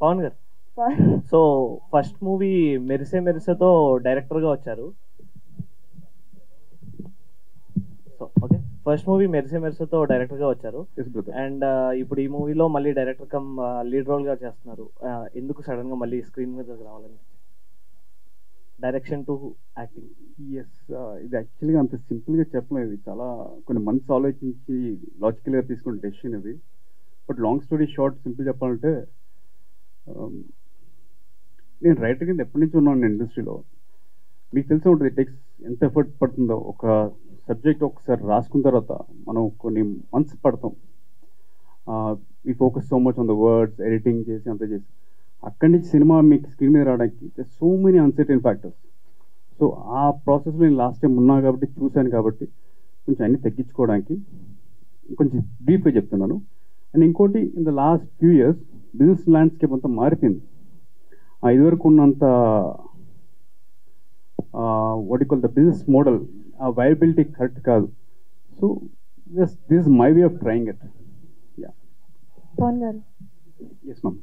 పవన్ గారు, so first movie మెరిసే మెరిసేతో డైరెక్టర్గా వచ్చారు. సో ఓకే, ఫస్ట్ మూవీ మెరిసే మెరిసేతో డైరెక్టర్గా వచ్చారు. అండ్ ఇప్పుడు ఈ మూవీలో మళ్ళీ డైరెక్టర్ కమ్ లీడ్ రోల్గా చేస్తున్నారు. ఎందుకు సడన్గా మళ్ళీ స్క్రీన్ మీద రావాలని, డైరెక్షన్ టు యాక్టింగ్? ఎస్, ఇది యాక్చువల్గా అంత సింపుల్గా చెప్పలేదు. ఇది చాలా కొన్ని మంత్స్ ఆలోచించి లాజికల్గా తీసుకున్న డెసిషన్ ఇది. But long story short simple చెప్పాలంటే, నేను రైటర్ కింద ఎప్పటి నుంచి ఉన్నాను ఇండస్ట్రీలో. మీకు తెలిసి ఉంటుంది టెక్స్ట్ ఎంత ఎఫర్ట్ పడుతుందో. ఒక సబ్జెక్ట్ ఒకసారి రాసుకున్న తర్వాత మనం కొన్ని మంత్స్ పడతాం. ఈ focus so much on the words, editing చేసి అంతా చేసి అక్కడి నుంచి సినిమా మీకు స్క్రీన్ మీద రావడానికి so many uncertain factors. So ఆ ప్రాసెస్లో నేను లాస్ట్ టైం ఉన్నా కాబట్టి, చూశాను కాబట్టి కొంచెం అన్ని తగ్గించుకోవడానికి కొంచెం బ్రీఫ్గా చెప్తున్నాను. అండ్ ఇంకోటి, in the last few years business landscape అంతా మారిపోయింది. ఇదివరకు ఉన్నంత what you call the business model, ఆ వైబిలిటీ కరెక్ట్ కాదు. So this is my way of trying it. Pavan garu, yes ma'am.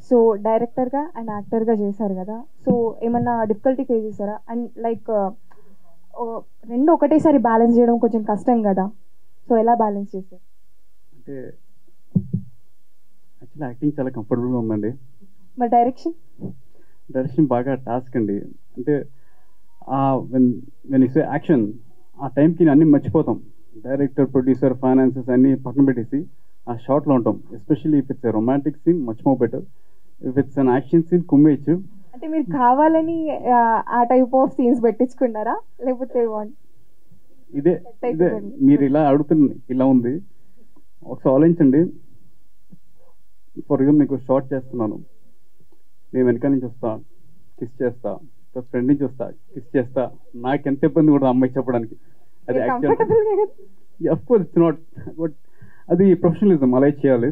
So డైరెక్టర్గా అండ్ యాక్టర్గా చేశారు కదా, సో ఏమన్నా డిఫికల్టీ ఫేస్ చేశారా? అండ్ లైక్ రెండు ఒకటేసారి బ్యాలెన్స్ చేయడం కొంచెం కష్టం కదా, సో ఎలా బ్యాలెన్స్ చేశారు? అంటే యాక్చువల్లీ యాక్టింగ్ చాలా కంఫర్టబుల్గా ఉందండి. మరి డైరెక్షన్ బాగా టాస్క్ అండి. అంటే వెన్ ఇస్ యాక్షన్, ఆ టైంకి అన్నీ మర్చిపోతాం. డైరెక్టర్, ప్రొడ్యూసర్, ఫైనాన్సెస్ అన్నీ పక్కన పెట్టేసి ఆ షార్ట్లో ఉంటాం. Especially if it's romantic scene much more better. If it's an action scene కుమ్మేయచ్చు. అంటే మీరు కావాలని ఆ టైప్ ఆఫ్ సీన్స్ పెట్టించుకున్నారా, లేకపోతే ఇదే మీరు ఇలా అడుగుతుంది, ఇలా ఉంది. ఒకసారి ఆలోచించండి. ఫర్ ఎగ్జాంపుల్ మీకు షార్ట్ చేస్తున్నాను, నేను వెనకాల నుంచి వస్తా, కిస్ చేస్తా, ఫ్రెండ్ నుంచి వస్తా, కిస్ చేస్తా. నాకు ఎంత ఇబ్బంది కూడా అమ్మాయి చెప్పడానికి. అది actual of course it's not, but అది ప్రొఫెషనలిజం, అలా చేయాలి.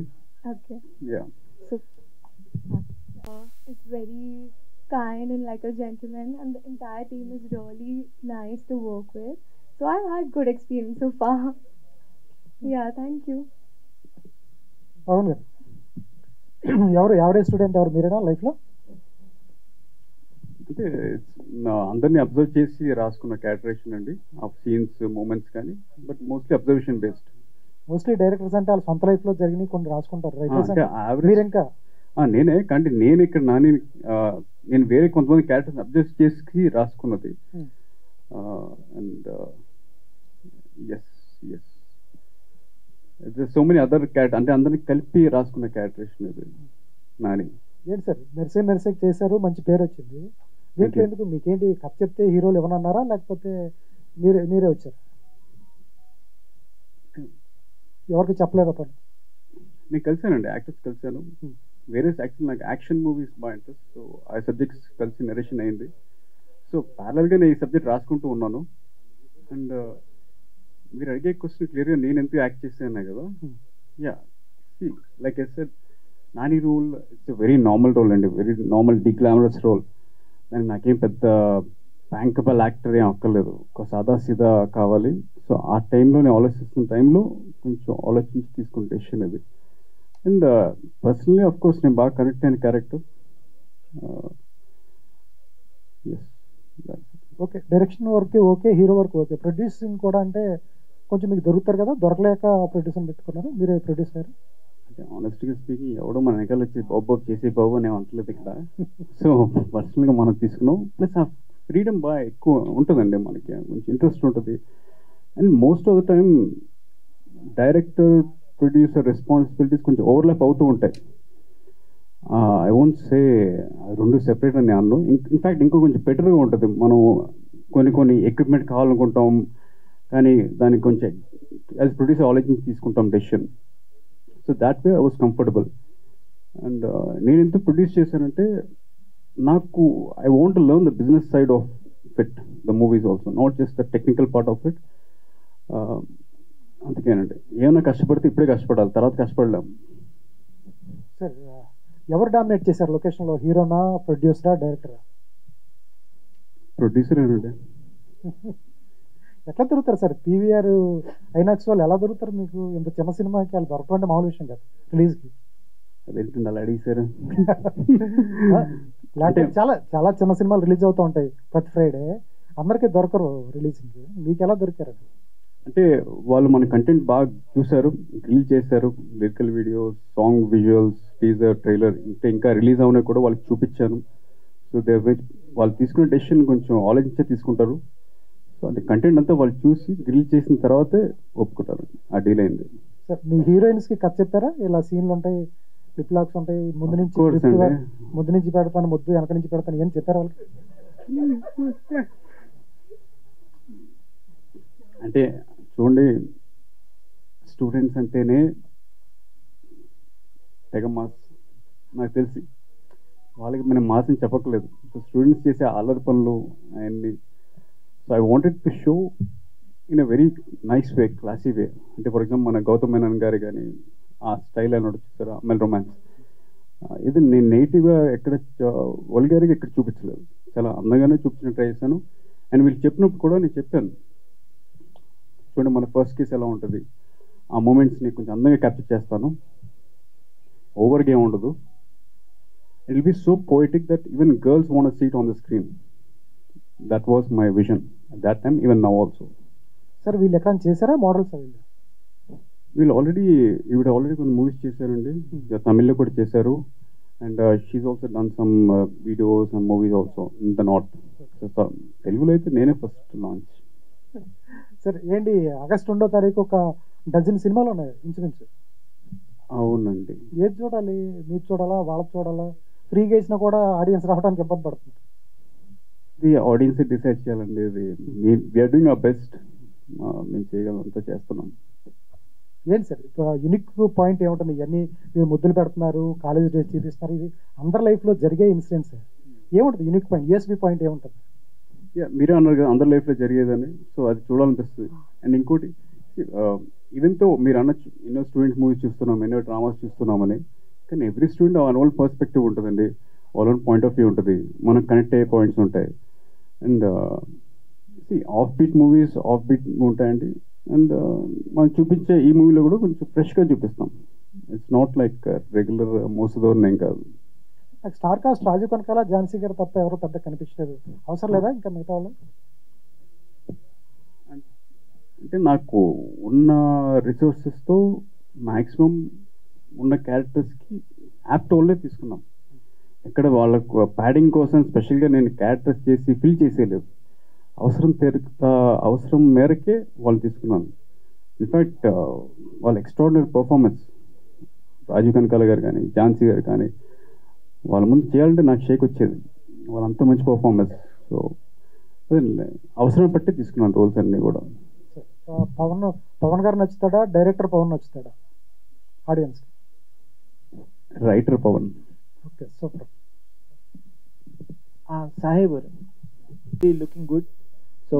It's very kind and like a gentleman, and the entire team is really nice to work with. So I've had good experience so far. Yeah, thank you. Pawan గారు, ఎవరు average student ఎవరు, మీరేనా లైఫ్లో? అంటే అందరినీ అబ్జర్వ్ చేసి రాసుకున్న క్యారెక్టరేషన్ అండి, ఆఫ్ సీన్స్, మూమెంట్స్ కానీ. But mostly observation based. Mostly directors అంటే వాళ్ళ సొంత లైఫ్లో జరిగినాయి కొన్ని రాసుకుంటారు. మీరు ఇంకా నేనే కానీ నేను ఇక్కడ నేను వేరే కొంతమంది క్యారెక్టర్స్ అబ్జర్వ్ చేసి రాసుకున్నది. And as so many other character, అంటే అందరినీ కలిపి రాసుకున్న క్యారెక్టరేషన్ ఇది నాని. ఏంటి సార్, మెరిసే చేశారు, మంచి పేరు వచ్చింది. దీంట్లో ఎందుకు మీకేంటి కథ చెప్తే హీరోలు ఏమన్నారా, లేకపోతే మీరే వచ్చారు? ఎవరికి చెప్పలేదా పని? నేను కలిసానండి, యాక్టర్స్ కలిసాను. వేరే యాక్చువల్ నాకు యాక్షన్ మూవీస్ బాగా ఇంట్రెస్ట్. సో ఆ సబ్జెక్ట్స్ కలిసి నరేషన్ అయింది. సో ప్యారల్గా నేను ఈ సబ్జెక్ట్ రాసుకుంటూ ఉన్నాను. అండ్ మీరు అడిగే క్వశ్చన్ క్లియర్గా నేను ఎందుకు యాక్ట్ చేశాను కదా. Yeah, like I said, Nani role it's very normal role అండి, వెరీ నార్మల్ డిగ్లామరస్ రోల్. దానికి నాకేం పెద్ద బ్యాంకబుల్ యాక్టర్ ఏం అక్కర్లేదు, ఒక సాదా సీదా కావాలి. సో ఆ టైంలో నేను ఆలోచిస్తున్న టైంలో కొంచెం ఆలోచించి తీసుకున్న డెసిషన్ ఇది. అండ్ పర్సనలీ ఆఫ్ కోర్స్ నేను బాగా కనెక్ట్ అయిన character. Okay, direction work okay, hero work okay, producing కూడా అంటే కొంచెం మీకు దొరుకుతారు కదా, దొరకలేక ప్రొడ్యూసర్ పెట్టుకున్నారు, మీరే ప్రొడ్యూసర్? అంటే ఆనెస్ట్గా స్పీకింగ్ ఎవడో మన వెనకాల వచ్చి బాబు చేసే బాబు అని అంటలేదు ఇక్కడ. సో పర్సనల్గా మనం తీసుకున్నాం. ప్లస్ ఆ ఫ్రీడమ్ బాగా ఎక్కువ ఉంటుందండి, మనకి కొంచెం ఇంట్రెస్ట్ ఉంటుంది. And most of the time director, producer responsibilities కొంచెం ఓవర్లాప్ అవుతూ ఉంటాయి. ఐ వోంట్ సే రెండు సెపరేట్ అని అన్ను. ఇన్ఫ్యాక్ట్ ఇంకో కొంచెం బెటర్గా ఉంటుంది. మనం కొన్ని ఎక్విప్మెంట్ కావాలనుకుంటాం, కానీ దానికి కొంచెం యాజ్ ప్రొడ్యూసర్ ఆలోచించి తీసుకుంటాం decision. So that way I was comfortable. And నేను ఎందుకు ప్రొడ్యూస్ చేశానంటే, నాకు I want to learn the business side of it, the movies also, not just the technical part of it. అందుకేనండి, ఏమైనా కష్టపడితే ఇప్పుడే కష్టపడాలి, తర్వాత కష్టపడలేము. సార్, ఎవరు డామినేట్ చేశారు లొకేషన్లో, హీరోనా, ప్రొడ్యూసరా, డైరెక్టరా? ప్రొడ్యూసర్ ఏనండి. ఎట్లా దొరుకుతారు సార్? పీవీఆర్, ఐనాక్స్ వాళ్ళు ఎలా దొరుకుతారు మీకు? ఇంత చిన్న సినిమాకి వాళ్ళు దొరకడం మామూలు విషయం కాదు రిలీజ్కి. అదేంటండి అలా అడిగారు. లేకపోతే చాలా చాలా చిన్న సినిమాలు రిలీజ్ అవుతూ ఉంటాయి ప్రతి ఫ్రైడే, అందరికీ దొరకరు రిలీజింగ్, మీకు ఎలా దొరికారు? అంటే వాళ్ళు మన కంటెంట్ బాగా చూశారు, రిలీజ్ చేశారు, lyrical videos, song visuals, teaser, trailer, ఇంకా రిలీజ్ అవునా కూడా వాళ్ళకి చూపించాను. సో దే వాళ్ళు తీసుకునే డెసిషన్ కొంచెం ఆలోచించే తీసుకుంటారు. సో అది కంటెంట్ అంతా వాళ్ళు చూసి రిలీజ్ చేసిన తర్వాతే ఒప్పుకుంటారు. ఆ డీల్ అయింది. సార్ మీ హీరోయిన్స్కి కథ చెప్పారా? ఇలా సీన్లు ఉంటాయి, లిప్ లాక్స్ ఉంటాయి, ముందు నుంచి పెడతాను, ముద్దు వెనక నుంచి పెడతాను, ఏం చెప్పారు వాళ్ళకి? అంటే చూడండి, స్టూడెంట్స్ అంటేనే తెగ మాస్. నాకు తెలిసి వాళ్ళకి మనం మాస్ అని చెప్పట్లేదు. సో స్టూడెంట్స్ చేసే అల్లరి పనులు అవన్నీ, so I wanted to show in a very nice way, classy way. అంటే ఫర్ ఎగ్జాంపుల్ మన గౌతమ్ మేనన్ గారి కానీ ఆ స్టైల్ అని చూస్తారా, అమ్మాయిల రొమాన్స్, ఇది నేను నెగిటివ్గా ఎక్కడ వల్గర్గా ఎక్కడ చూపించలేదు, చాలా అందంగానే చూపించిన ట్రై చేశాను. అండ్ వీళ్ళు చెప్పినప్పుడు కూడా నేను చెప్పాను, చూడండి మన ఫస్ట్ కేస్ ఎలా ఉంటుంది, ఆ మూమెంట్స్ని కొంచెం అందంగా క్యాప్చర్ చేస్తాను, ఓవర్గా ఏమి ఉండదు. It will be so poetic that even girls want see it on the screen. That was my vision at that time, even now also. Sir వీళ్ళు ఎక్కడ చేశారా మోడల్స్? వీళ్ళు ఈవిడ ఆల్రెడీ కొన్ని మూవీస్ చేశారండి, తమిళ్లో కూడా చేశారు. And she also done some videos and movies also in the north. తెలుగులో అయితే నేనే ఫస్ట్ లాంచ్. సార్ ఏంటి, ఆగస్ట్ 2వ తారీఖు ఒక డజన్ సినిమాలు ఉన్నాయి ఇంచుమించు. అవునండి. ఏది చూడాలి? మీరు చూడాలా, వాళ్ళకి చూడాలా? ఫ్రీగా వేసినా కూడా ఆడియన్స్ రావడానికి ఇబ్బంది పడుతుంది. ఇది ఆడియన్స్ డిసైడ్ చేయాలండి. ఇది వీఆర్ డూయింగ్ అవర్ బెస్ట్, మేము చేయగలంతా చేస్తున్నాం. ఏంటి సార్ ఇప్పుడు యూనిక్ పాయింట్ ఏముంటుంది? ఇవన్నీ మీరు ముద్దులు పెడుతున్నారు, కాలేజ్ డేస్ చూపిస్తున్నారు, ఇది అందరి లైఫ్లో జరిగే ఇన్సిడెంట్స్. ఏముంటుంది యూనిక్ పాయింట్, యూఎస్బీ పాయింట్ ఏముంటుంది? మీరే అన్నారు కదా అందరి లైఫ్లో జరిగేదని, సో అది చూడాలనిపిస్తుంది. అండ్ ఇంకోటి, ఈవెన్తో మీరు అనొచ్చు ఎన్నో స్టూడెంట్స్ మూవీస్ చూస్తున్నాం, ఎన్నో డ్రామాస్ చూస్తున్నామని, కానీ ఎవ్రీ స్టూడెంట్ వాళ్ళ ఓన్ పర్స్పెక్టివ్ ఉంటుందండి, వాళ్ళ ఓన్ పాయింట్ ఆఫ్ వ్యూ ఉంటుంది, మనకు కనెక్ట్ అయ్యే పాయింట్స్ ఉంటాయి. And off beat movies off beat ఉంటాయండి. అండ్ మనం చూపించే ఈ మూవీలో కూడా కొంచెం ఫ్రెష్గా చూపిస్తాం. ఇట్స్ నాట్ లైక్ రెగ్యులర్ మోసదోర్నేం కాదు. నాకు స్టార్ కాస్ట్ రాజు కనకాల, ఝాన్సీ గారు తప్ప ఎవరు పెద్ద కనిపించలేదు. అవసరం లేదా ఇంకా మిగతా వాళ్ళు? అంటే నాకు ఉన్న రిసోర్సెస్తో మ్యాక్సిమం ఉన్న క్యారెక్టర్స్కి యాప్ట్ వాళ్ళే తీసుకున్నాం. ఎక్కడ వాళ్ళకు ప్యాడింగ్ కోసం స్పెషల్గా నేను క్యారెక్టర్స్ చేసి ఫిల్ చేసేయలేదు. అవసరం మేరకే వాళ్ళు తీసుకున్నాను. ఇన్ఫ్యాక్ట్ వాళ్ళ ఎక్స్ట్రాడినరీ పర్ఫార్మెన్స్, రాజు కనకాల గారు కానీ ఝాన్సీ గారు కానీ, వాళ్ళ ముందు చేయాలంటే నాకు షేక్ వచ్చేది, వాళ్ళంత మంచి పర్ఫార్మెన్స్. సో అవసరం బట్టి తీసుకున్నాను రోల్స్ అన్నీ కూడా. పవన్ గారు నచ్చుతాడా, డైరెక్టర్ పవన్ నచ్చుతాడా audience? Writer Pawan. Okay, super. Saheb looking good, so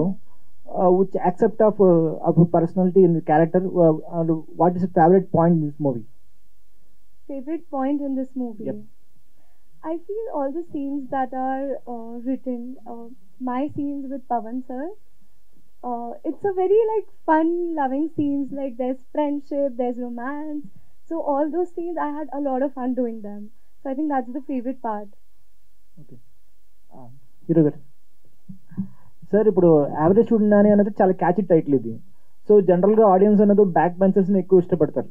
which accept of personality in the character, and what is your favorite point in this movie? Favorite point in this movie? Yep. I feel all the scenes that are written, my scenes with Pawan sir, it's a very like fun loving scenes, like there's friendship, there's romance, so all those scenes I had a lot of fun doing them, so I think that's the favorite part. Okay. Hero గారు sir, ఇప్పుడు average student అని అనేది చాలా catchy title ఇది. So జనరల్గా audience అనేది back బెంచర్స్ని ఎక్కువ ఇష్టపడతారు.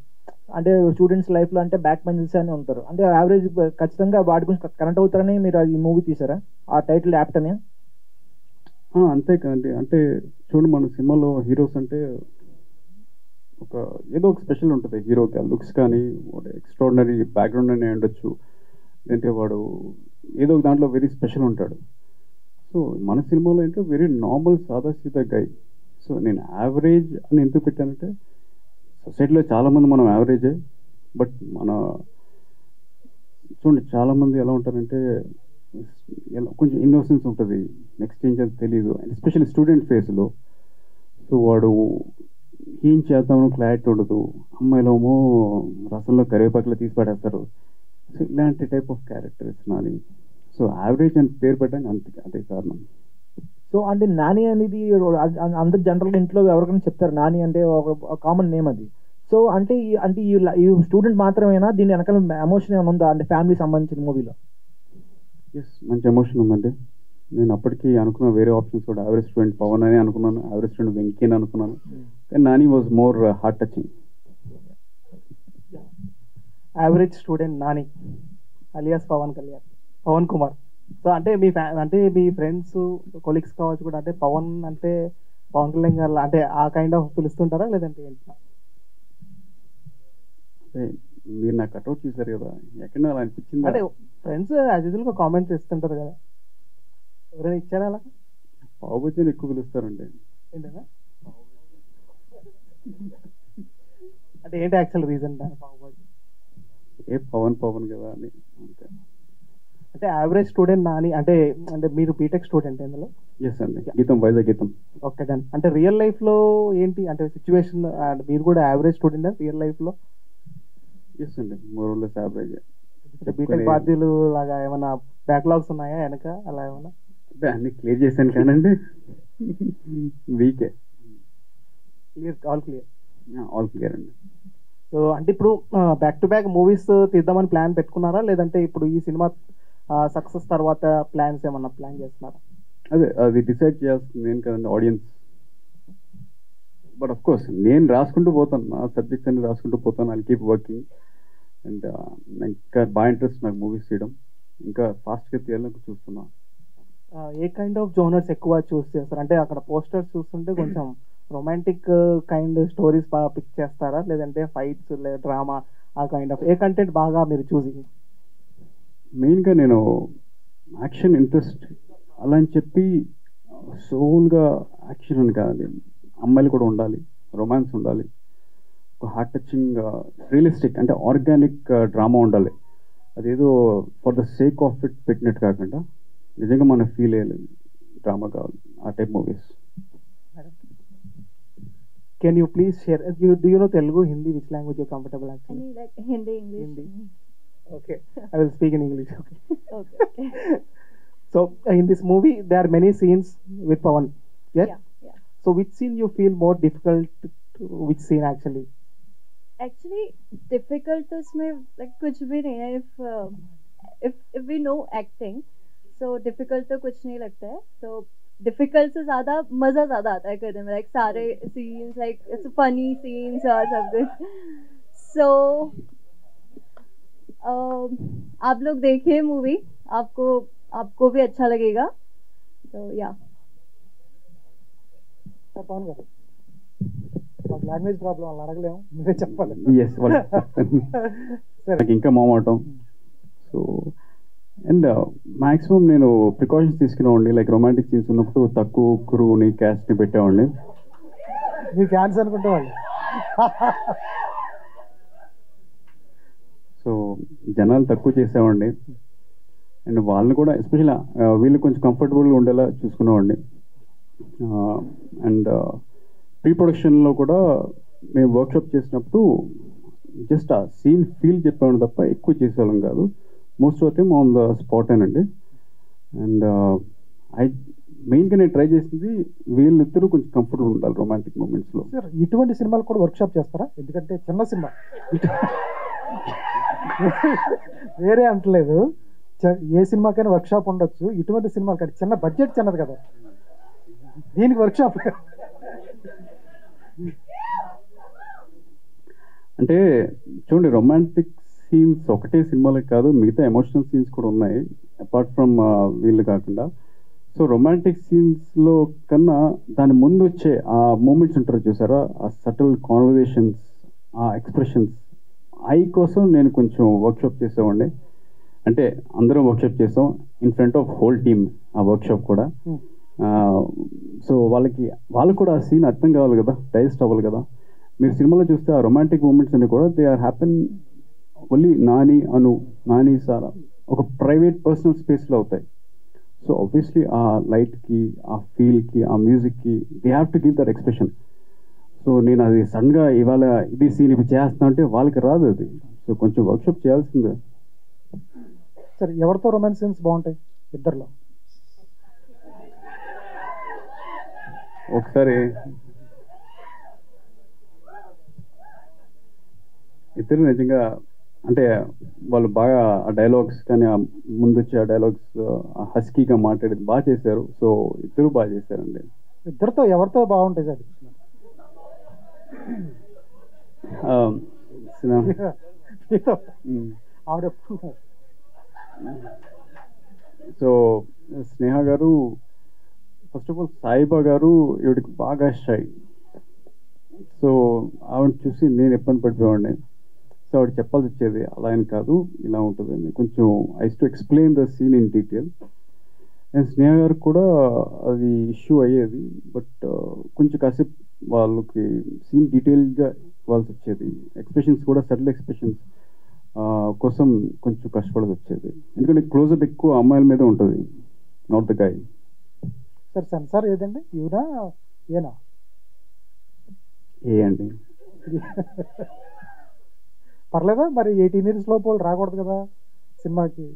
అంటే స్టూడెంట్స్ లైఫ్లో అంటే బ్యాక్ బెంచర్స్ అని ఉంటారు. అంటే యావరేజ్ ఖచ్చితంగా వాటి గురించి కనెక్ట్ అవుతారని మీరు ఈ మూవీ తీసారా? ఆ టైటిల్ యాప్ట్ అని? అంతే కదండి. అంటే చూడండి, మన సినిమాలో హీరోస్ అంటే ఒక ఏదో ఒక స్పెషల్ ఉంటుంది హీరోకి. లుక్స్ కానీ ఎక్స్ట్రాడినరీ బ్యాక్గ్రౌండ్ అని ఉండొచ్చు, లేదంటే వాడు ఏదో ఒక దాంట్లో వెరీ స్పెషల్ ఉంటాడు. సో మన సినిమాలో ఏంటో వెరీ నార్మల్ సాదాసీదా గై. సో నేను యావరేజ్ అని ఎందుకు పెట్టానంటే, సొసైటీలో చాలామంది మనం యావరేజే, బట్ మన చూడండి చాలామంది ఎలా ఉంటారంటే కొంచెం ఇన్నోసెన్స్ ఉంటుంది, నెక్స్ట్ ఏం చేయాలో తెలియదు, ఎస్పెషల్లీ స్టూడెంట్ ఫేస్లో. సో వాడు ఏం చేద్దామని క్లారిటీ ఉండదు, అమ్మాయిలేమో రసంలో కరివేపాకులో తీసి పడేస్తారు. సో ఇలాంటి type of characters Nani. So average అని పేరు పెట్టడానికి అదే కారణం. సో అంటే నాని అనేది అందరు జనరల్గా ఇంట్లో ఎవరికైనా చెప్తారు, నాని అంటే ఒక కామన్ నేమ్ అది. సో అంటే ఈ స్టూడెంట్ మాత్రమేనా, దీని వెనకాల ఎమోషన్ ఏమైనా ఉందా అంటే ఫ్యామిలీ సంబంధించిన మూవీలో? ఎస్, మంచి ఎమోషన్ ఉందండి. నేను అప్పటికి అనుకున్న వేరే ఆప్షన్స్ కూడా, యావరేజ్ స్టూడెంట్ పవన్ అని అనుకున్నాను, యావరేజ్ స్టూడెంట్ వెంకీ అని అనుకున్నాను, కానీ Nani was more heart touching. Average student Nani alias Pavan Kumar. So అంటే అంటే మీ ఫ్రెండ్స్ కొలీగ్స్ కావచ్చు కూడా, అంటే పవన్ కళ్యాణ్ గారు అంటే ఆ కైండ్ ఆఫ్ పిలుస్తుంటారా లేదంటే ఏంటి? మీరు నాకు కట్అవుట్ చేశారు కదా, ఎక్కడ అలా అనిపించింది అంటే ఫ్రెండ్స్ యాజ్ యూజువల్ గా కామెంట్స్ ఇస్తుంటారు కదా, ఎవరైనా ఇచ్చారా అలా? పావుబజ్జీని ఎక్కువ పిలుస్తారండి. ఏంటన్నా అంటే ఏంటి యాక్చువల్ రీజన్ పావుబజ్జీ? ఏ పవన్ కదా అని అంతే. అంటే యావరేజ్ స్టూడెంట్ నాని అంటే మీరు బీటెక్ స్టూడెంట్ ఇందులో? ఎస్ అండి, గీతం వైజాగ్ గీతం. Okay done. అంటే రియల్ లైఫ్ లో ఏంటి అంటే సిచ్యువేషన్, మీరు కూడా యావరేజ్ స్టూడెంట్ రియల్ లైఫ్ లో? ఎస్ అండి, మోర్లెస్ యావరేజ్. బీటెక్ బాధ్యులు లాగా ఏమైనా బ్యాక్లాగ్స్ ఉన్నాయా వెనక అలా ఏమైనా? అంటే అన్ని క్లియర్ చేశాను కానండి, వీకే. ఆల్ క్లియర్ అండి. సో అంటే ఇప్పుడు బ్యాక్ టు బ్యాక్ మూవీస్ తీద్దామని ప్లాన్ పెట్టుకున్నారా, లేదంటే ఇప్పుడు ఈ సినిమా సక్సెస్ తర్వాత ప్లాన్స్ ఏమన్నా ప్లాన్ చేస్తున్నారా? అది డిసైడ్ చేయాల్సింది నేను కదండి, ఆడియన్స్. బట్ ఆఫ్ కోర్స్ నేను రాసుకుంటూ పోతాను, నా సబ్జెక్ట్స్ అన్ని రాసుకుంటూ పోతాను. I keep working. అండ్ ఇంకా బాగా ఇంట్రెస్ట్ నాకు మూవీస్ చేయడం, ఇంకా ఫాస్ట్గా తీయాలని చూస్తున్నా. ఏ కైండ్ ఆఫ్ జోనర్స్ ఎక్కువ చూస్ చేస్తారు? అంటే అక్కడ పోస్టర్స్ చూస్తుంటే కొంచెం రొమాంటిక్ కైండ్ స్టోరీస్ బాగా పిక్ చేస్తారా, లేదంటే ఫైట్స్ డ్రామా ఆ కైండ్ ఆఫ్ ఏ కంటెంట్ బాగా మీరు చూసింది? మెయిన్గా నేను యాక్షన్ ఇంట్రెస్ట్ అలా అని చెప్పి సోల్గా యాక్షన్ అని కాదండి, అమ్మాయిలు కూడా ఉండాలి, రొమాన్స్ ఉండాలి, ఒక హార్ట్ టచింగ్ రియలిస్టిక్ అంటే ఆర్గానిక్ డ్రామా ఉండాలి. అదేదో for the sake of it పెట్టినట్టు కాకుండా నిజంగా మనం ఫీల్ అయ్యలేదు డ్రామా కావాలి, ఆ type movies. Can you please share? Do you know Telugu, Hindi? Which language you're comfortable actually? Any like Hindi, English. Hindi. Okay, I will speak in English. Okay. Okay. So in this movie, there are many scenes with Pawan. Yes. Yeah. So which scene you feel more difficult? Which scene actually? Actually, difficult तो इसमें like कुछ भी नहीं है. If we know acting, so difficult तो कुछ नहीं लगता है. So डिफिकल्ट से ज्यादा मजा ज्यादा आता है करने में, लाइक सारे scenes like it's funny scenes और सब कुछ. सो आप लोग देखिए मूवी, आपको भी अच्छा लगेगा. तो या పవన్ గారు, మాకు లాంగ్వేజ్ ప్రాబ్లం అలా అడగలేము, మీరే చెప్పాలి. ఎస్, నాకు ఇంకా మొహమాటం. సో అండ్ మ్యాక్సిమం నేను ప్రికాషన్స్ తీసుకునేవాడిని, లైక్ రొమాంటిక్ సీన్స్ ఉన్నప్పుడు తక్కువ క్రూని క్యాస్ట్ని పెట్టేవాడిని. మీ ఫ్యాన్స్ అనుకుంటే వాళ్ళు. సో జనాలు తక్కువ చేసేవాడిని, అండ్ వాళ్ళని కూడా ఎస్పెషల్లీ వీళ్ళు కొంచెం కంఫర్టబుల్గా ఉండేలా చూసుకునేవాడిని. అండ్ ప్రీ ప్రొడక్షన్లో కూడా మేము వర్క్షాప్ చేసినప్పుడు జస్ట్ ఆ సీన్ ఫీల్ చెప్పేవాడిని తప్ప ఎక్కువ చేసేవాళ్ళం కాదు. Most of time on the spot అండి. అండ్ మెయిన్గా నేను ట్రై చేసింది వీళ్ళిద్దరూ కొంచెం కంఫర్టబుల్ ఉండాలి రొమాంటిక్ మూమెంట్స్లో. సార్ ఇటువంటి సినిమాలు కూడా వర్క్షాప్ చేస్తారా? ఎందుకంటే చిన్న సినిమా, వేరే అంటలేదు, ఏ సినిమాకైనా వర్క్షాప్ ఉండొచ్చు, ఇటువంటి సినిమాలు కానీ చిన్న బడ్జెట్ చిన్నది కదా, దీనికి వర్క్షాప్. అంటే చూడండి, రొమాంటిక్ సీన్స్ ఒకటే సినిమాలకు కాదు, మిగతా ఎమోషనల్ సీన్స్ కూడా ఉన్నాయి అపార్ట్ ఫ్రమ్ వీళ్ళు కాకుండా. సో రొమాంటిక్ సీన్స్లో కన్నా దాని ముందు వచ్చే ఆ మూమెంట్స్ ఉంటారు చూసారా, ఆ సటిల్ కాన్వర్జేషన్స్, ఆ ఎక్స్ప్రెషన్స్, అవి కోసం నేను కొంచెం వర్క్షాప్ చేసేవాడిని. అంటే అందరం వర్క్షాప్ చేసాం in front of whole team ఆ వర్క్షాప్ కూడా. సో వాళ్ళకు కూడా ఆ సీన్ అర్థం కావాలి కదా, డైజెస్ట్ అవ్వాలి కదా. మీరు సినిమాలో చూస్తే ఆ రొమాంటిక్ మూమెంట్స్ అన్ని కూడా they are happen only Nani Sara ఒక ప్రైవేట్ పర్సనల్ స్పేస్లో అవుతాయి. సో ఆబ్వియస్లీ ఆ లైట్కి, ఆ ఫీల్కి, ఆ మ్యూజిక్కి they have to give that expression. So నేను అది సడన్గా ఇవాళ ఇది సీన్ ఇప్పుడు చేస్తున్నా అంటే వాళ్ళకి రాదు అది. సో కొంచెం వర్క్షాప్ చేయాల్సిందే. సరే, ఎవరితో రొమాన్స్ సీన్స్ బాగుంటాయి ఇద్దరిలో? ఒకసారి ఇద్దరు నిజంగా అంటే వాళ్ళు బాగా ఆ డైలాగ్స్ కానీ ఆ ముందు వచ్చే ఆ డైలాగ్స్ హస్కీగా మాట్లాడేది బాగా చేశారు. సో ఇద్దరు బాగా చేశారండి. ఇద్దరితో ఎవరితో బాగుంటాయి సార్? ఆ, సినిమా మీతో ఉమ్. ఆవిడ ఎప్పుడు సో స్నేహ గారు ఫస్ట్ ఆఫ్ ఆల్ సాయిబా గారు ఈవిడికి బాగా షై. సో ఆవిడ చూసి నేను ఇబ్బంది పడిపోయాడిని. సో ఆవిడ చెప్పాల్సి వచ్చేది అలా అని కాదు ఇలా ఉంటుంది అని కొంచెం I used to explain the scene in detail. And Sneha garu కూడా అది ఇష్యూ అయ్యేది. బట్ కొంచెం కాసేపు వాళ్ళకి సీన్ డీటెయిల్గా ఇవ్వాల్సి వచ్చేది. ఎక్స్ప్రెషన్స్ కూడా సటిల్ ఎక్స్ప్రెషన్స్ కోసం కొంచెం కష్టపడాల్సి వచ్చేది. ఎందుకంటే క్లోజప్ ఎక్కువ అమ్మాయిల మీద ఉంటుంది, not the guy. Sir censor ఏదండి? ఇవునా ఏనా? ఏ అండి పర్లేదా మరి? 18 ఇయర్స్ లోపు వాళ్ళు రాకూడదు కదా సినిమాకి?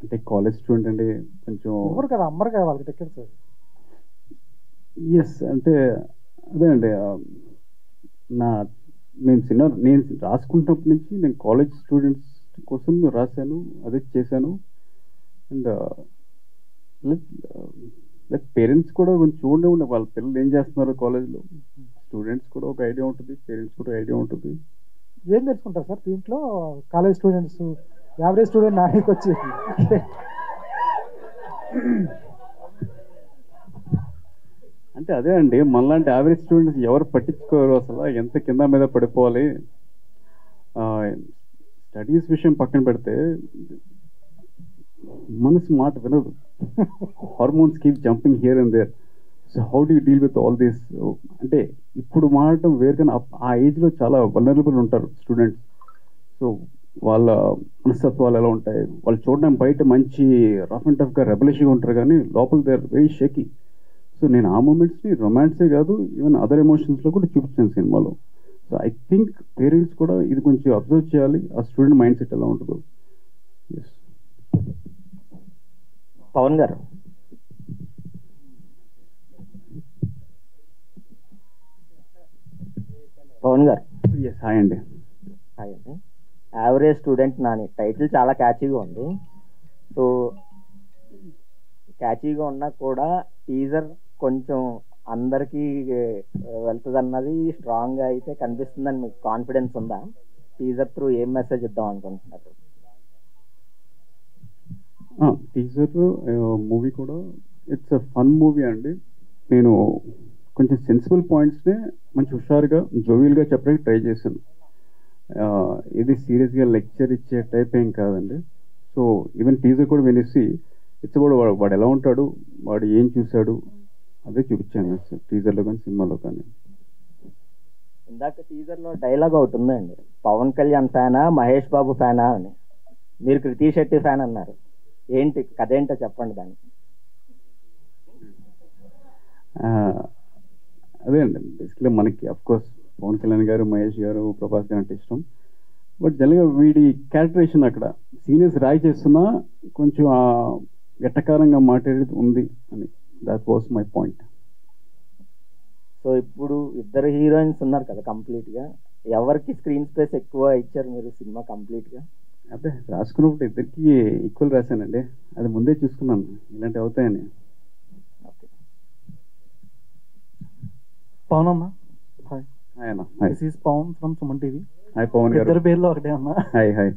అంటే కాలేజ్ స్టూడెంట్ అండి, కొంచెం ఎవరు కదా అమ్మరు కదా వాళ్ళకి టికెట్స్. ఎస్ అంటే అదే అండి. నా నేను రాసుకుంటున్నప్పటి నుంచి నేను కాలేజ్ స్టూడెంట్స్ కోసం రాశాను, అదే చేశాను. అండ్ లైక్ పేరెంట్స్ కూడా కొంచెం చూడండి ఉండే వాళ్ళ పిల్లలు ఏం చేస్తున్నారు కాలేజ్లో. స్టూడెంట్స్ కూడా ఒక ఐడియా ఉంటుంది, పేరెంట్స్ కూడా ఐడియా ఉంటుంది. ఏం తెలుసుకుంటారు సార్ దీంట్లో? కాలేజ్ స్టూడెంట్స్ యావరేజ్ స్టూడెంట్ నానికి వచ్చి అంటే అదే అండి, మనలాంటి యావరేజ్ స్టూడెంట్స్ ఎవరు పట్టించుకోరు అసలు. ఎంత కింద మీద పడిపోవాలి. స్టడీస్ విషయం పక్కన పెడితే మనసు మాట వినదు. Hormones keep jumping here and there. So how do you deal with all these? అంటే ఇప్పుడు మాడటం వేరు, కానీ ఆ ఏజ్లో చాలా వల్నరబుల్ ఉంటారు స్టూడెంట్స్. సో వాళ్ళ మనస్తత్వాలు ఎలా ఉంటాయి, వాళ్ళు చూడడానికి బయట మంచి రఫ్ అండ్ టఫ్గా రెబలిష్గా ఉంటారు, కానీ లోపల they are very shaky. So నేను ఆ మూమెంట్స్ని రొమాన్సే కాదు ఈవెన్ అదర్ ఎమోషన్స్లో కూడా చూపించాను సినిమాలో. సో ఐ థింక్ పేరెంట్స్ కూడా ఇది కొంచెం అబ్జర్వ్ చేయాలి, ఆ స్టూడెంట్ మైండ్ సెట్ ఎలా ఉంటుందో. Yes. Pawan garu, yes hi అండి. హాయ్ అండి. యావరేజ్ స్టూడెంట్ నాని టైటిల్ చాలా క్యాచీగా ఉంది. సో క్యాచీగా ఉన్నా కూడా టీజర్ కొంచెం అందరికీ వెళ్తుంది అన్నది స్ట్రాంగ్గా అయితే కనిపిస్తుందని మీకు కాన్ఫిడెన్స్ ఉందా? టీజర్ త్రూ ఏం మెసేజ్ ఇద్దాం అనుకుంటున్నారు? టీజర్ మూవీ కూడా ఇట్స్ అ ఫన్ మూవీ అండి. నేను కొంచెం సెన్సిబుల్ పాయింట్స్నే మంచి హుషారుగా జోవియల్గా చెప్పడానికి ట్రై చేశాను. ఇది సీరియస్గా లెక్చర్ ఇచ్చే టైప్ ఏం కాదండి. సో ఈవెన్ టీజర్ కూడా వినేసి ఇట్స్ కూడా వాడు ఎలా ఉంటాడు, వాడు ఏం చూశాడు అదే చూపించాను టీజర్లో కానీ సినిమాలో కానీ. ఇందాక టీజర్లో డైలాగ్ ఒకటి ఉందండి, పవన్ కళ్యాణ్ ఫ్యానా మహేష్ బాబు ఫ్యానా అని. మీరు కృతి శెట్టి ఫ్యాన్ అన్నారు, ఏంటి కథ ఏంటో చెప్పండి దానికి. అదే అండి, బేసిక్లీ మనకి అఫ్కోర్స్ పవన్ కళ్యాణ్ గారు, మహేష్ గారు, ప్రభాస్ గారు అంటే ఇష్టం. బట్ జనరల్గా వీడి క్యారెక్టరేషన్ అక్కడ సీనియర్స్ రాయి చేస్తున్నా కొంచెం వెట్టకారంగా మాట్లాడేది ఉంది అని, that was my point. So ఇప్పుడు ఇద్దరు హీరోయిన్స్ ఉన్నారు కదా కంప్లీట్గా, ఎవరికి స్క్రీన్ స్పేస్ ఎక్కువ ఇచ్చారు మీరు సినిమా కంప్లీట్గా? అదే రాసుకున్నప్పుడు ఇద్దరికి ఈక్వల్ రాశానండి, అది ముందే చూసుకున్నాను ఇలాంటివి అవుతాయని. ఓకే. పవన్ అన్న, హాయ్. హాయ్ అన్న. Hi. This is Pavan from Suman TV. Hi Pavan garu. ఇద్దరు పేర్లు ఒకటే అన్న. Hi hi.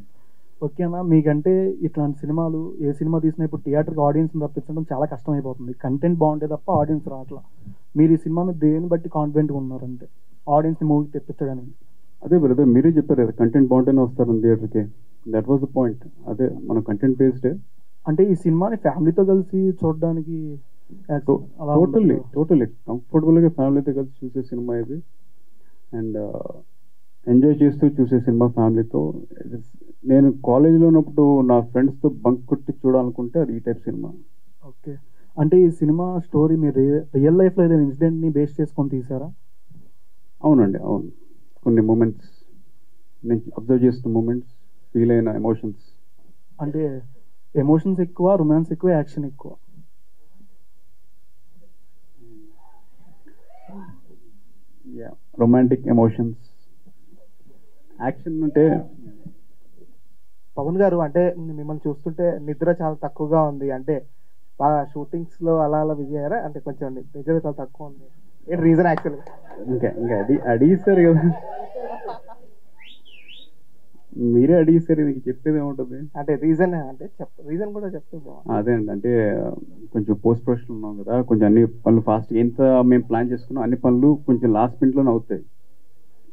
ఓకే అన్న, మీకంటే ఇట్లాంటి సినిమాలు ఏ సినిమా తీసినా ఇప్పుడు థియేటర్కి ఆడియన్స్ రప్పించడం చాలా కష్టం అయిపోతుంది. కంటెంట్ బాగుంటే తప్ప ఆడియన్స్ రావట్లా. మీరు ఈ సినిమా మీద దేన్ని బట్టి కాన్ఫిడెంట్గా ఉన్నారంటే ఆడియన్స్ని మూవీకి తెప్పించడానికి? అదే బ్రదర్, మీరే చెప్పారు కదా కంటెంట్ బాగుంటేనే వస్తారు థియేటర్కి. That was the point. అదే మనం కంటెంట్ బేస్డే. అంటే ఈ సినిమాని ఫ్యామిలీతో కలిసి చూడడానికి టోటల్లీ కంఫర్టబుల్గా ఫ్యామిలీతో కలిసి చూసే సినిమా ఇది. అండ్ ఎంజాయ్ చేస్తూ చూసే సినిమా ఫ్యామిలీతో. నేను కాలేజీలో ఉన్నప్పుడు నా ఫ్రెండ్స్తో బంక్ కొట్టి చూడాలనుకుంటే అది ఈ టైప్ సినిమా. ఓకే. అంటే ఈ సినిమా స్టోరీ మీరు రియల్ లైఫ్లో ఏదైనా ఇన్సిడెంట్ని బేస్ చేసుకొని తీసారా? అవునండి, అవును. కొన్ని మూమెంట్స్, నేను అబ్జర్వ్ చేసిన మూమెంట్స్, ఫీల్ అయిన ఎమోషన్స్. అంటే ఎమోషన్స్ ఎక్కువ, రొమాన్స్ ఎక్కువ, యాక్షన్ ఎక్కువ? రొమాంటిక్ ఎమోషన్స్, యాక్షన్ అంటే పవన్ గారు అంటే మిమ్మల్ని చూస్తుంటే నిద్ర చాలా తక్కువగా ఉంది, అంటే బాగా షూటింగ్స్ లో అలా అలా బిజీ అయ్యారా, అంటే కొంచెం నిద్ర చాలా తక్కువ ఉంది, ఏంటి రీజన్ యాక్చువల్గా? ఇంకా అడిగిస్తారు కదా, మీరే అడిగిస్తారు, మీకు చెప్పేది ఏముంటుంది? అంటే రీజన్ అంటే రీజన్ కూడా చెప్తే బాగుంది. అదే అండి, అంటే కొంచెం పోస్ట్ ప్రొడక్షన్ ఉన్నాం కదా, కొంచెం అన్ని పనులు ఫాస్ట్ ఎంత మేము ప్లాన్ చేసుకున్నాం అన్ని పనులు కొంచెం లాస్ట్ మినిట్లోనే అవుతాయి.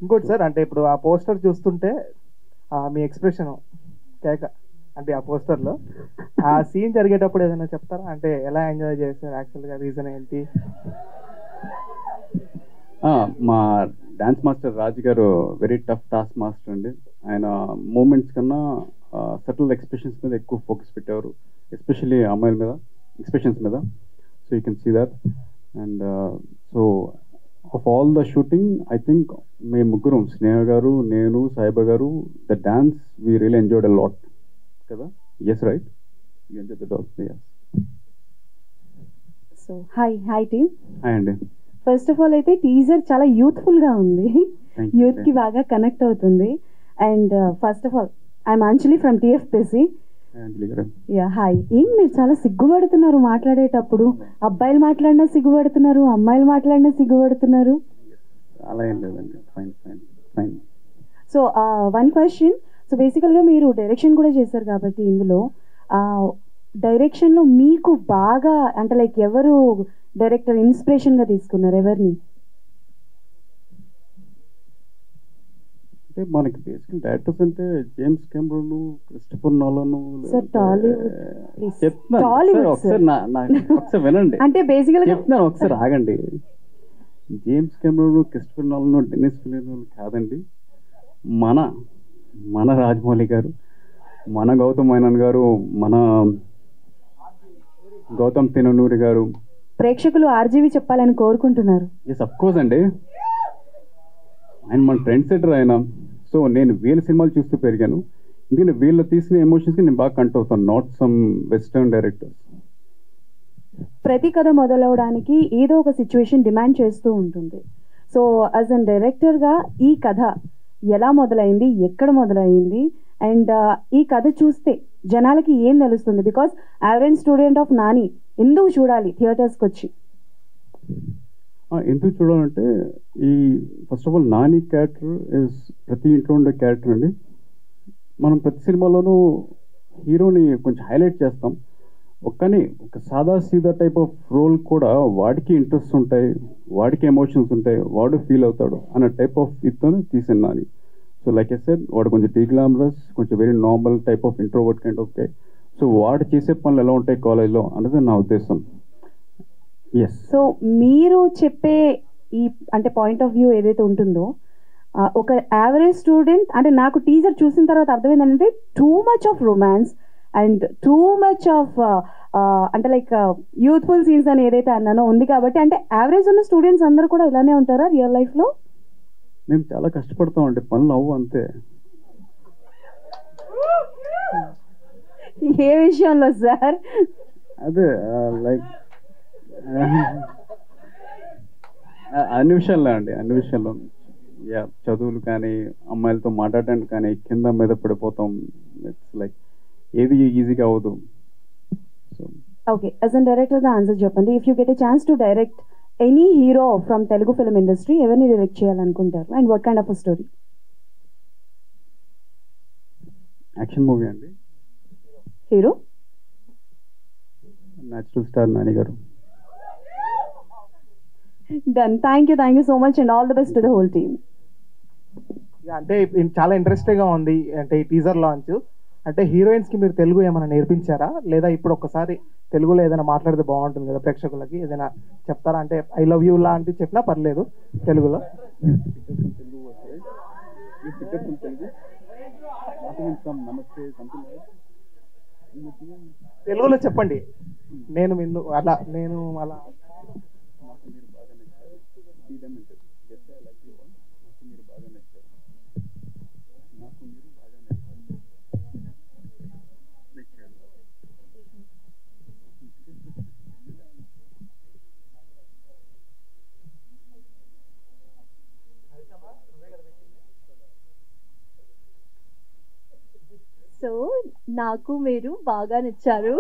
ఇంకోటి సార్, అంటే ఇప్పుడు ఆ పోస్టర్ చూస్తుంటే మీ ఎక్స్ప్రెషన్ కేక, అంటే ఆ పోస్టర్లో ఆ సీన్ జరిగేటప్పుడు ఏదైనా చెప్తారా, అంటే ఎలా ఎంజాయ్ చేస్తారు యాక్చువల్గా, రీజన్ ఏంటి? మా డాన్స్ మాస్టర్ రాజు గారు వెరీ టఫ్ టాస్క్ మాస్టర్ అండి. ఆయన మూమెంట్స్ కన్నా సటిల్ ఎక్స్ప్రెషన్స్ మీద ఎక్కువ ఫోకస్ పెట్టేవారు, ఎస్పెషల్లీ అమ్మాయిల మీద ఎక్స్ప్రెషన్స్ మీద. So you can see that. And so of all the shooting I think మేము ముగ్గురం, స్నేహ గారు, నేను, Saiba garu, the dance we really enjoyed a lot కదా. Yes right, you enjoy the dance. yes. So hi team. Hi అండి. First of all అయితే teaser చాలా youthful గా ఉంది, Thank you. Youth కి బాగా కనెక్ట్ అవుతుంది. And first of all I'm Anjali from TFPC. Hi అంజలి గారు. Yeah hi. ఏం మీరు చాలా సిగ్గుపడుతున్నారు మాట్లాడేటప్పుడు, అబ్బాయిలు మాట్లాడినా సిగ్గుపడుతున్నారు, అమ్మాయిలు మాట్లాడినా సిగ్గుపడుతున్నారు. అలా ఏం లేదండి, fine fine fine. So one question. So బేసికల్గా మీరు డైరెక్షన్ కూడా చేశారు కాబట్టి ఇందులో డైరెక్షన్లో మీకు బాగా అంటే లైక్ ఎవరు డైరెక్టర్ ఇన్స్పిరేషన్గా తీసుకున్నారు, ఎవరిని? అంటే మనకి బేసికల్ డైరెక్టర్స్ అంటే James Cameron, Christopher Nolan. Sir Tollywood, చెప్తున్నాను టాలీవుడ్ ఒకసారి ఒకసారి వినండి, అంటే బేసికల్గా చెప్తున్నాను ఒకసారి ఆగండి. James Cameron, Christopher Nolan, Denis Villeneuve కాదండి, మన రాజమౌళి గారు, మన గౌతమ్ మేనన్ గారు, మన గౌతమ్ తిననూరి గారు. ప్రేక్షకులు ఆర్జీవి చెప్పాలని కోరుకుంటున్నారు. ఎస్ అఫ్ కోర్స్ అండి, ఆయన మన ట్రెండ్ సెటర్ ఆయన. సో నేను వీళ్ళ సినిమాలు చూస్తూ పెరిగాను, ఎందుకంటే వీళ్ళు తీసిన ఎమోషన్స్కి నేను బాగా కనెక్ట్ అవుతాను, నాట్ సమ్ వెస్టర్న్ డైరెక్టర్స్. ప్రతి కథ మొదలవడానికి ఏదో ఒక సిచ్యువేషన్ డిమాండ్ చేస్తూ ఉంటుంది. సో యాజ్ అన్ డైరెక్టర్గా ఈ కథ ఎలా మొదలైంది, ఎక్కడ మొదలైంది, అండ్ ఈ కథ చూస్తే జనాలకి ఏం తెలుస్తుంది? Because average student of Nani ఎందుకు చూడాలి థియేటర్స్కి వచ్చి? ఎందుకు చూడాలంటే ఈ first of all Nani character is ప్రతి ఇంట్లో ఉండే క్యారెక్టర్ అండి. మనం ప్రతి సినిమాలోనూ హీరోని కొంచెం హైలైట్ చేస్తాం, కానీ ఒక సాదా సీదా టైప్ ఆఫ్ రోల్ కూడా వాడికి ఇంట్రెస్ట్ ఉంటాయి, వాడికి ఎమోషన్స్ ఉంటాయి, వాడు ఫీల్ అవుతాడు అన్న టైప్ ఆఫ్ ఇతను తీసాను Nani. So like I said, వాడు కొంచెం డీగ్లామరస్, కొంచెం very normal type of introvert kind of guy. So వాడు చేసే పనులు ఎలా ఉంటాయి కాలేజ్లో అన్నది నా ఉద్దేశం. ఎస్. సో మీరు చెప్పే ఈ అంటే పాయింట్ ఆఫ్ వ్యూ ఏదైతే ఉంటుందో, ఒక యావరేజ్ స్టూడెంట్ అంటే నాకు టీజర్ చూసిన తర్వాత అర్థమైంది అంటే too much of romance and too much of అంటే లైక్ యూత్ఫుల్ సీన్స్ అని ఏదైతే అన్నానో ఉంది. కాబట్టి అంటే యావరేజ్ ఉన్న స్టూడెంట్స్ అందరూ కూడా ఇలానే ఉంటారా రియల్ లైఫ్లో? మేము చాలా కష్టపడతామండి, పనులు అవ్వు అంతే. ఏ విషయంలో సార్? అదే లైక్ అన్ని విషయాల్లో అండి, అన్ని విషయాల్లో. యా, చదువులు కానీ, అమ్మాయిలతో మాట్లాడడానికి కానీ, కింద మీద పడిపోతాం. ఇట్స్ లైక్ ఏది ఈజీగా అవ్వదు. సో ఓకే, యాజ్ అన్ డైరెక్టర్గా ఆన్సర్ చెప్పండి. If you get a chance to direct any hero from Telugu film industry, ఎవరిని డైరెక్ట్ చేయాలనుకుంటారు and what kind of a story? Action movie అండి. Hero? Natural star Nani garu. Done. Thank you so much and all the best to the whole team. అంటే చాలా ఇంట్రెస్టింగ్గా ఉంది అంటే ఈ teaser launch. అంటే హీరోయిన్స్కి మీరు తెలుగు ఏమైనా నేర్పించారా, లేదా ఇప్పుడు ఒక్కసారి తెలుగులో ఏదైనా మాట్లాడితే బాగుంటుంది కదా ప్రేక్షకులకి, ఏదైనా చెప్తారా? అంటే ఐ లవ్ యూ లాంటివి చెప్పినా పర్లేదు తెలుగులో. తెలుగులో చెప్పండి. నేను అలా నాకు మీరు బాగా నచ్చారు.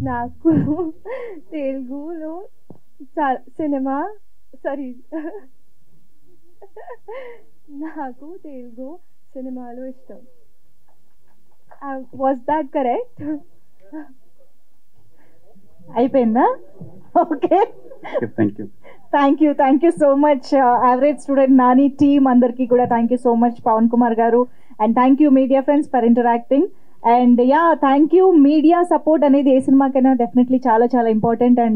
నాకు తెలుగులో సినిమా నాకు తెలుగు సినిమాలు ఇష్టం. Was that correct? అయిపోయిందా? Okay, thank you so much average student Nani team అందరికీ కూడా thank you so much Pawan Kumar garu, and thank you media friends for interacting. And yeah, thank you. Media support అనేది ఏ సినిమాకైనా డెఫినెట్లీ చాలా చాలా ఇంపార్టెంట్. అండ్